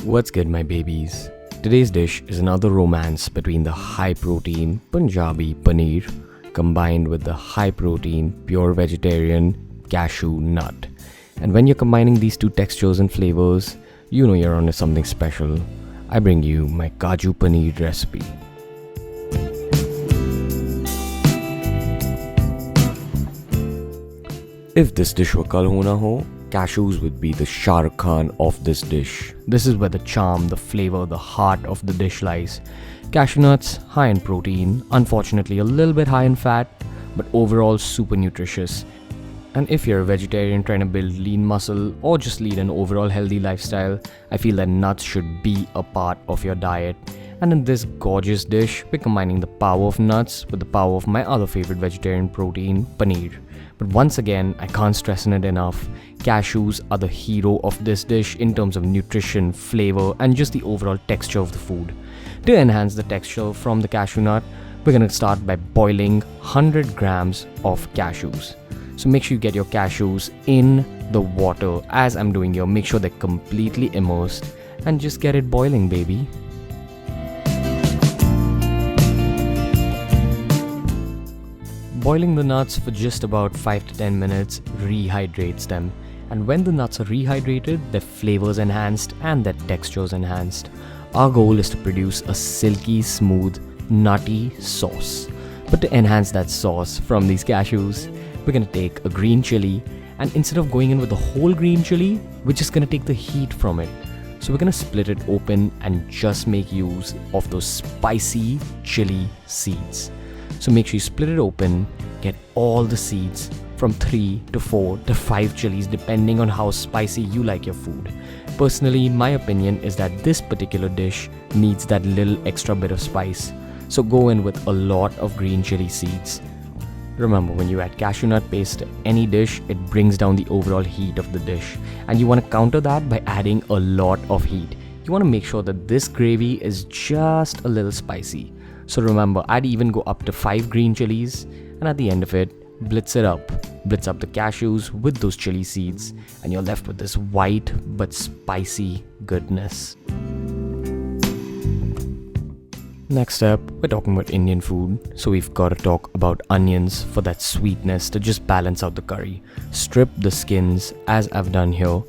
What's good, my babies? Today's dish is another romance between the high-protein Punjabi paneer combined with the high-protein pure vegetarian cashew nut. And when you're combining these two textures and flavors, you know you're onto something special. I bring you my Kaju Paneer recipe. If this dish were kal ho na ho, cashews would be the Shah Rukh Khan of this dish. This is where the charm, the flavor, the heart of the dish lies. Cashew nuts, high in protein, unfortunately a little bit high in fat, but overall super nutritious. And if you're a vegetarian trying to build lean muscle or just lead an overall healthy lifestyle, I feel that nuts should be a part of your diet. And in this gorgeous dish, we're combining the power of nuts with the power of my other favorite vegetarian protein, paneer. But once again, I can't stress it enough, cashews are the hero of this dish in terms of nutrition, flavor, and just the overall texture of the food. To enhance the texture from the cashew nut, we're going to start by boiling 100 grams of cashews. So make sure you get your cashews in the water as I'm doing here. Make sure they're completely immersed and just get it boiling, baby. Boiling the nuts for just about 5 to 10 minutes rehydrates them, and when the nuts are rehydrated, their flavors enhanced and their textures enhanced. Our goal is to produce a silky, smooth, nutty sauce. But to enhance that sauce from these cashews, we're gonna take a green chili, and instead of going in with the whole green chili, we're just gonna take the heat from it. So we're gonna split it open and just make use of those spicy chili seeds. So make sure you split it open, get all the seeds from 3 to 4 to 5 chilies depending on how spicy you like your food. Personally, my opinion is that this particular dish needs that little extra bit of spice. So go in with a lot of green chili seeds. Remember, when you add cashew nut paste to any dish, it brings down the overall heat of the dish. And you want to counter that by adding a lot of heat. You want to make sure that this gravy is just a little spicy. So remember, I'd even go up to 5 green chilies, and at the end of it, blitz it up. Blitz up the cashews with those chili seeds, and you're left with this white but spicy goodness. Next up, we're talking about Indian food, so we've got to talk about onions for that sweetness to just balance out the curry. Strip the skins as I've done here,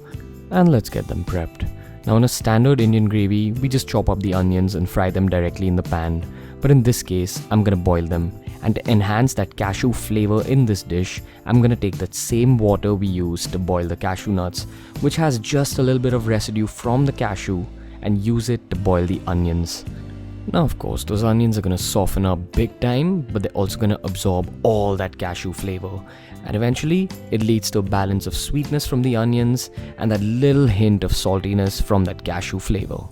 and let's get them prepped. Now in a standard Indian gravy, we just chop up the onions and fry them directly in the pan. But in this case, I'm gonna boil them. And to enhance that cashew flavor in this dish, I'm gonna take that same water we used to boil the cashew nuts, which has just a little bit of residue from the cashew, and use it to boil the onions. Now of course, those onions are gonna soften up big time, but they're also gonna absorb all that cashew flavor. And eventually, it leads to a balance of sweetness from the onions and that little hint of saltiness from that cashew flavor.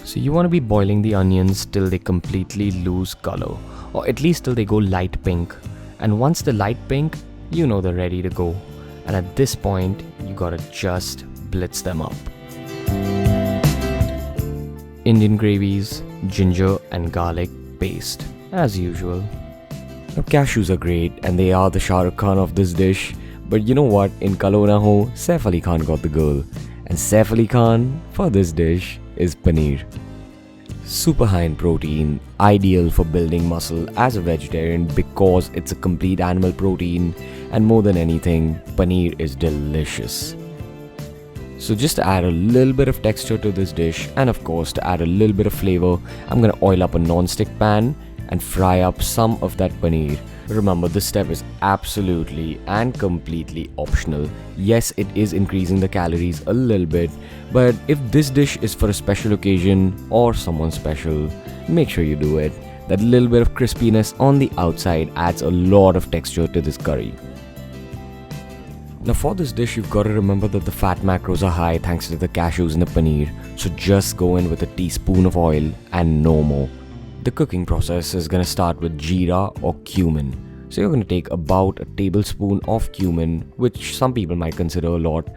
So you want to be boiling the onions till they completely lose color, or at least till they go light pink. And once they're light pink, you know they're ready to go. And at this point, you gotta just blitz them up. Indian gravies, ginger and garlic paste, as usual. Now cashews are great and they are the Shah Rukh Khan of this dish, but you know what, in Kal Ho Na Ho, Saif Ali Khan got the girl. And Saif Ali Khan for this dish is paneer. Super high in protein, ideal for building muscle as a vegetarian because it's a complete animal protein, and more than anything, paneer is delicious. So just to add a little bit of texture to this dish, and of course to add a little bit of flavor, I'm gonna oil up a non-stick pan and fry up some of that paneer. Remember, this step is absolutely and completely optional. Yes, it is increasing the calories a little bit, but if this dish is for a special occasion or someone special, make sure you do it. That little bit of crispiness on the outside adds a lot of texture to this curry. Now for this dish, you've got to remember that the fat macros are high thanks to the cashews and the paneer, so just go in with a teaspoon of oil and no more. The cooking process is going to start with Jeera or Cumin. So you're going to take about a tablespoon of cumin, which some people might consider a lot,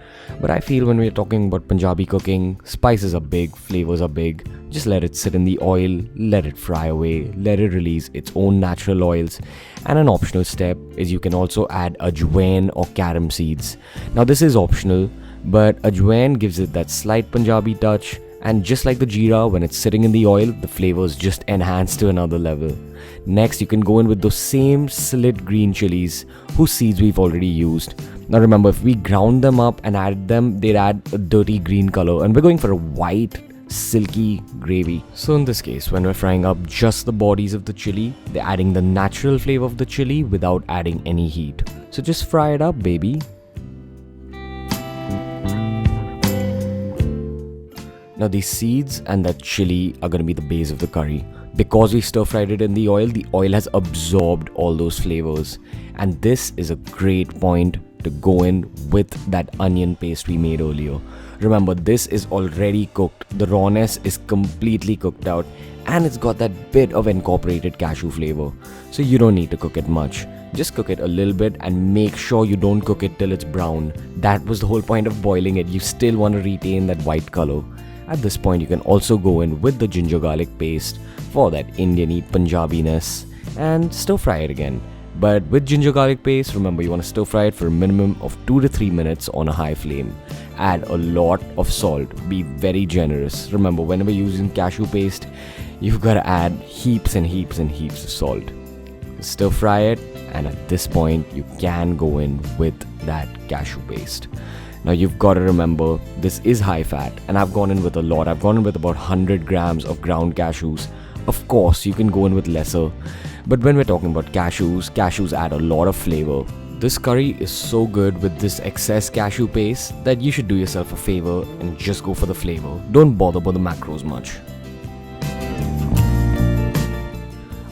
but I feel when we're talking about Punjabi cooking, spices are big, flavors are big. Just let it sit in the oil, let it fry away, let it release its own natural oils. And an optional step is you can also add Ajwain or carom seeds. Now this is optional, but Ajwain gives it that slight Punjabi touch, and just like the Jeera, when it's sitting in the oil, the flavors just enhance to another level. Next, you can go in with those same slit green chillies, whose seeds we've already used. Now remember, if we ground them up and added them, they'd add a dirty green color, and we're going for a white, silky gravy. So in this case, when we're frying up just the bodies of the chili, they're adding the natural flavor of the chili without adding any heat. So just fry it up, baby. Now these seeds and that chili are going to be the base of the curry. Because we stir fried it in the oil has absorbed all those flavors. And this is a great point to go in with that onion paste we made earlier. Remember, this is already cooked. The rawness is completely cooked out, and it's got that bit of incorporated cashew flavor. So you don't need to cook it much. Just cook it a little bit and make sure you don't cook it till it's brown. That was the whole point of boiling it. You still want to retain that white color. At this point, you can also go in with the ginger garlic paste for that Indian-y Punjabi-ness and stir fry it again. But with ginger garlic paste, remember you want to stir fry it for a minimum of 2 to 3 minutes on a high flame. Add a lot of salt. Be very generous. Remember, whenever you're using cashew paste, you've got to add heaps and heaps and heaps of salt. Stir fry it, and at this point, you can go in with that cashew paste. Now you've got to remember, this is high fat, and I've gone in with a lot. I've gone in with about 100 grams of ground cashews. Of course, you can go in with lesser, but when we're talking about cashews add a lot of flavor. This curry is so good with this excess cashew paste that you should do yourself a favor and just go for the flavor. Don't bother about the macros much.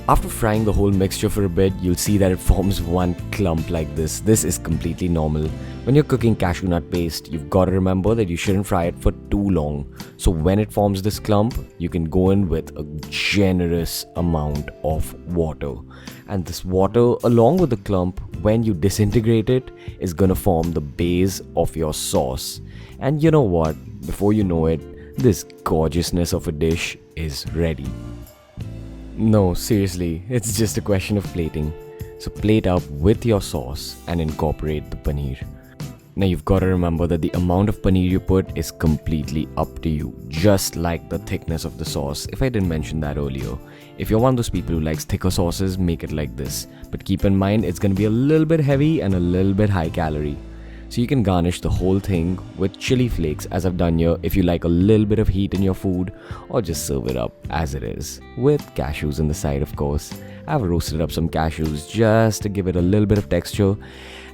After frying the whole mixture for a bit, you'll see that it forms one clump like this. This is completely normal. When you're cooking cashew nut paste, you've got to remember that you shouldn't fry it for too long. So when it forms this clump, you can go in with a generous amount of water. And this water, along with the clump, when you disintegrate it, is gonna form the base of your sauce. And you know what? Before you know it, this gorgeousness of a dish is ready. No, seriously, it's just a question of plating. So plate up with your sauce and incorporate the paneer. Now you've got to remember that the amount of paneer you put is completely up to you, just like the thickness of the sauce, if I didn't mention that earlier. If you're one of those people who likes thicker sauces, make it like this. But keep in mind, it's going to be a little bit heavy and a little bit high calorie. So you can garnish the whole thing with chili flakes, as I've done here, if you like a little bit of heat in your food, or just serve it up as it is, with cashews on the side, of course. I've roasted up some cashews just to give it a little bit of texture,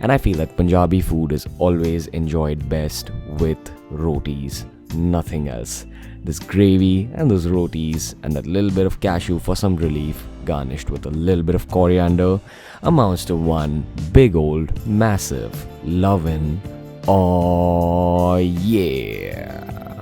and I feel that Punjabi food is always enjoyed best with rotis, nothing else. This gravy and those rotis and that little bit of cashew for some relief, garnished with a little bit of coriander, amounts to one big old massive lovin'. Oh yeah.